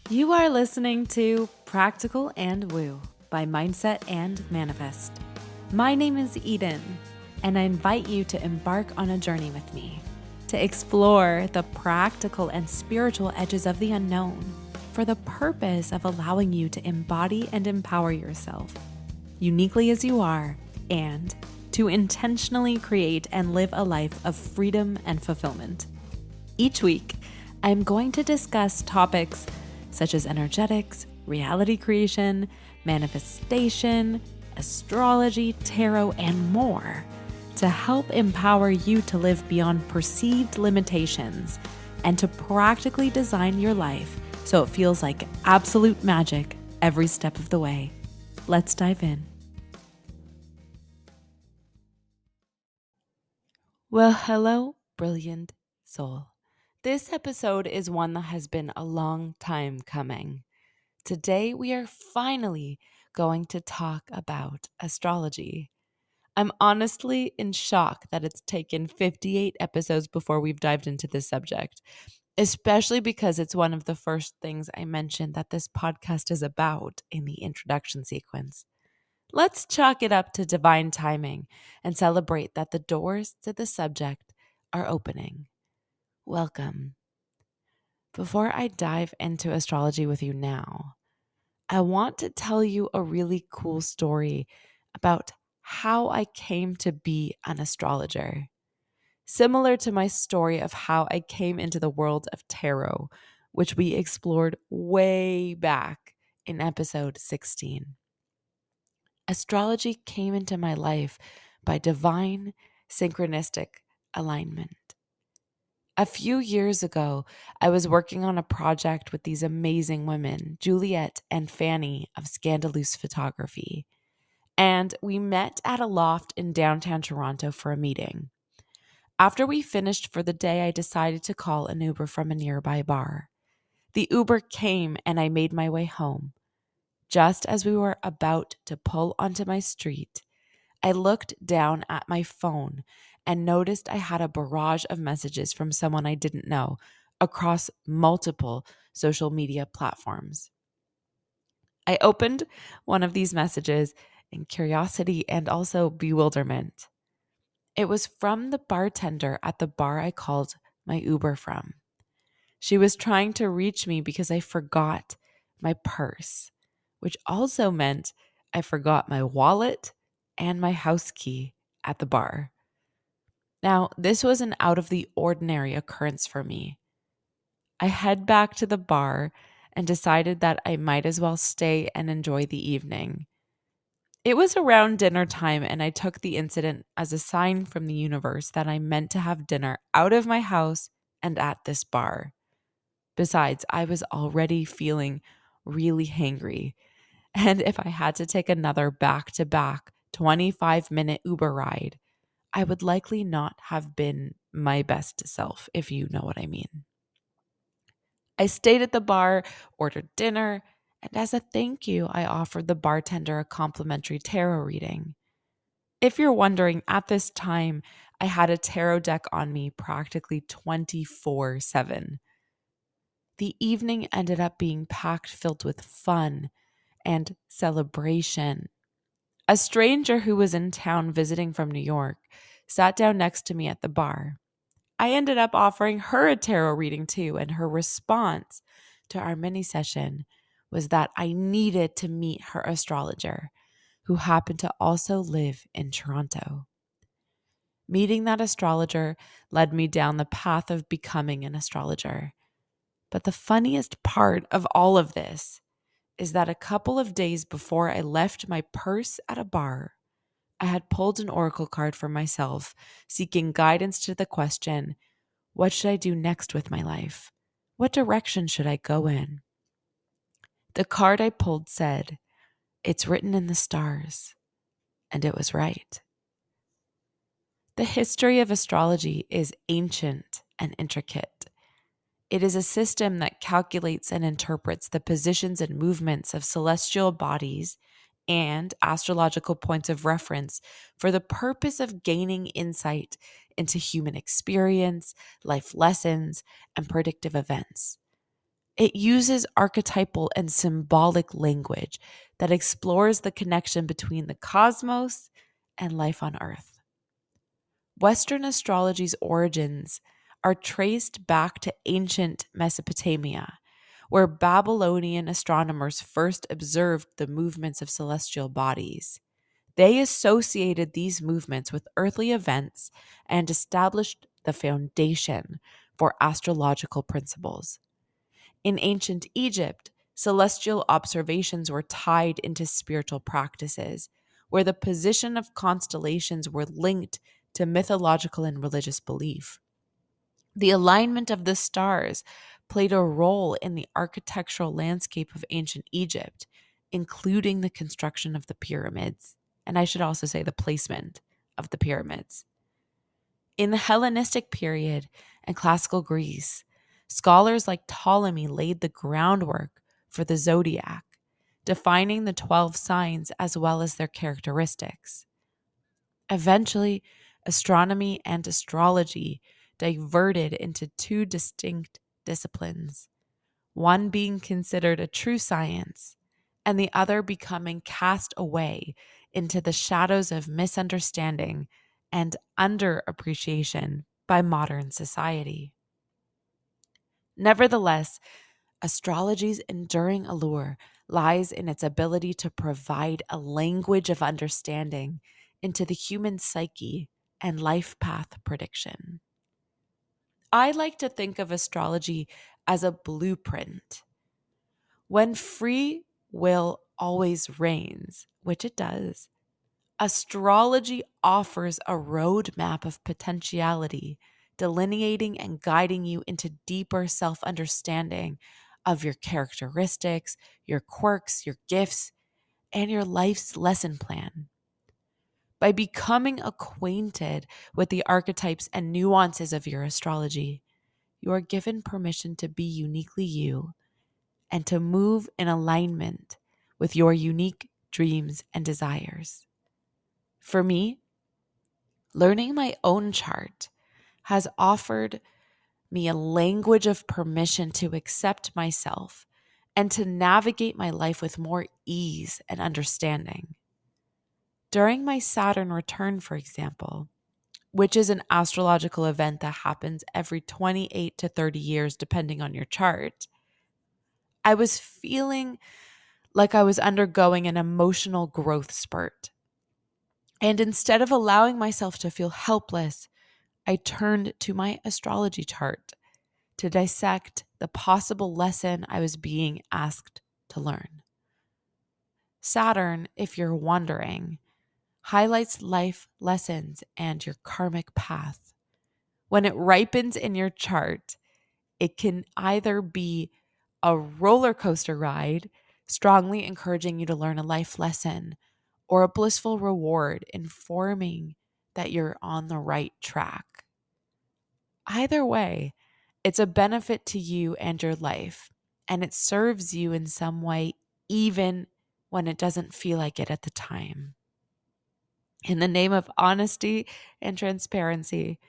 You are listening to Practical and Woo by Mindset and Manifest. My name is Eden, and I invite you to embark on a journey with me to explore the practical and spiritual edges of the unknown for the purpose of allowing you to embody and empower yourself uniquely as you are and to intentionally create and live a life of freedom and fulfillment. Each week, I'm going to discuss topics such as energetics, reality creation, manifestation, astrology, tarot, and more to help empower you to live beyond perceived limitations and to practically design your life so it feels like absolute magic every step of the way. Let's dive in. Well, hello, brilliant soul. This episode is one that has been a long time coming. Today, we are finally going to talk about astrology. I'm honestly in shock that it's taken 58 episodes before we've dived into this subject, especially because it's one of the first things I mentioned that this podcast is about in the introduction sequence. Let's chalk it up to divine timing and celebrate that the doors to the subject are opening. Welcome. Before I dive into astrology with you now, I want to tell you a really cool story about how I came to be an astrologer. Similar to my story of how I came into the world of tarot, which we explored way back in episode 16. Astrology came into my life by divine synchronistic alignment. A few years ago, I was working on a project with these amazing women, Juliet and Fanny of Scandalous Photography, and we met at a loft in downtown Toronto for a meeting. After we finished for the day, I decided to call an Uber from a nearby bar. The Uber came and I made my way home. Just as we were about to pull onto my street, I looked down at my phone and noticed I had a barrage of messages from someone I didn't know across multiple social media platforms. I opened one of these messages in curiosity and also bewilderment. It was from the bartender at the bar I called my Uber from. She was trying to reach me because I forgot my purse, which also meant I forgot my wallet and my house key at the bar. Now, this was an out of the ordinary occurrence for me. I head back to the bar and decided that I might as well stay and enjoy the evening. It was around dinner time, and I took the incident as a sign from the universe that I meant to have dinner out of my house and at this bar. Besides, I was already feeling really hangry, and if I had to take another back to back 25-minute Uber ride, I would likely not have been my best self, if you know what I mean. I stayed at the bar, ordered dinner, and as a thank you, I offered the bartender a complimentary tarot reading. If you're wondering, at this time, I had a tarot deck on me practically 24/7. The evening ended up being packed filled with fun and celebration. A stranger who was in town visiting from New York sat down next to me at the bar. I ended up offering her a tarot reading too, and her response to our mini session was that I needed to meet her astrologer, who happened to also live in Toronto. Meeting that astrologer led me down the path of becoming an astrologer. But the funniest part of all of this is that a couple of days before I left my purse at a bar, I had pulled an oracle card for myself, seeking guidance to the question, what should I do next with my life? What direction should I go in? The card I pulled said, "It's written in the stars," and it was right. The history of astrology is ancient and intricate. It is a system that calculates and interprets the positions and movements of celestial bodies and astrological points of reference for the purpose of gaining insight into human experience, life lessons, and predictive events. It uses archetypal and symbolic language that explores the connection between the cosmos and life on Earth. Western astrology's origins are traced back to ancient Mesopotamia, where Babylonian astronomers first observed the movements of celestial bodies. They associated these movements with earthly events and established the foundation for astrological principles. In ancient Egypt, celestial observations were tied into spiritual practices, where the position of constellations were linked to mythological and religious belief. The alignment of the stars played a role in the architectural landscape of ancient Egypt, including the construction of the pyramids, and I should also say the placement of the pyramids. In the Hellenistic period and classical Greece, scholars like Ptolemy laid the groundwork for the zodiac, defining the 12 signs as well as their characteristics. Eventually, astronomy and astrology diverted into two distinct disciplines, one being considered a true science, and the other becoming cast away into the shadows of misunderstanding and underappreciation by modern society. Nevertheless, astrology's enduring allure lies in its ability to provide a language of understanding into the human psyche and life path prediction. I like to think of astrology as a blueprint. When free will always reigns, which it does, astrology offers a roadmap of potentiality, delineating and guiding you into deeper self understanding of your characteristics, your quirks, your gifts, and your life's lesson plan. By becoming acquainted with the archetypes and nuances of your astrology, you are given permission to be uniquely you and to move in alignment with your unique dreams and desires. For me, learning my own chart has offered me a language of permission to accept myself and to navigate my life with more ease and understanding. During my Saturn return, for example, which is an astrological event that happens every 28 to 30 years, depending on your chart, I was feeling like I was undergoing an emotional growth spurt. And instead of allowing myself to feel helpless, I turned to my astrology chart to dissect the possible lesson I was being asked to learn. Saturn, if you're wondering, highlights life lessons and your karmic path. When it ripens in your chart, it can either be a roller coaster ride, strongly encouraging you to learn a life lesson, or a blissful reward informing that you're on the right track. Either way, it's a benefit to you and your life, and it serves you in some way, even when it doesn't feel like it at the time. In the name of honesty and transparency,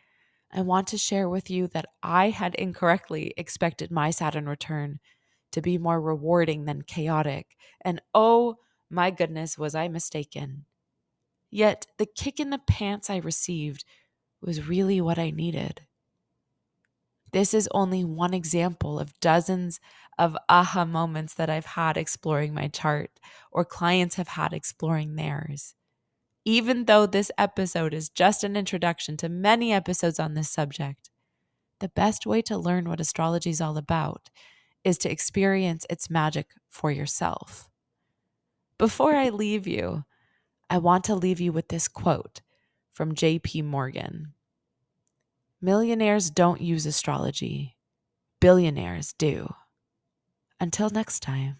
I want to share with you that I had incorrectly expected my Saturn return to be more rewarding than chaotic, and oh my goodness, was I mistaken. Yet the kick in the pants I received was really what I needed. This is only one example of dozens of aha moments that I've had exploring my chart or clients have had exploring theirs. Even though this episode is just an introduction to many episodes on this subject, the best way to learn what astrology is all about is to experience its magic for yourself. Before I leave you, I want to leave you with this quote from J.P. Morgan. Millionaires don't use astrology. Billionaires do. Until next time.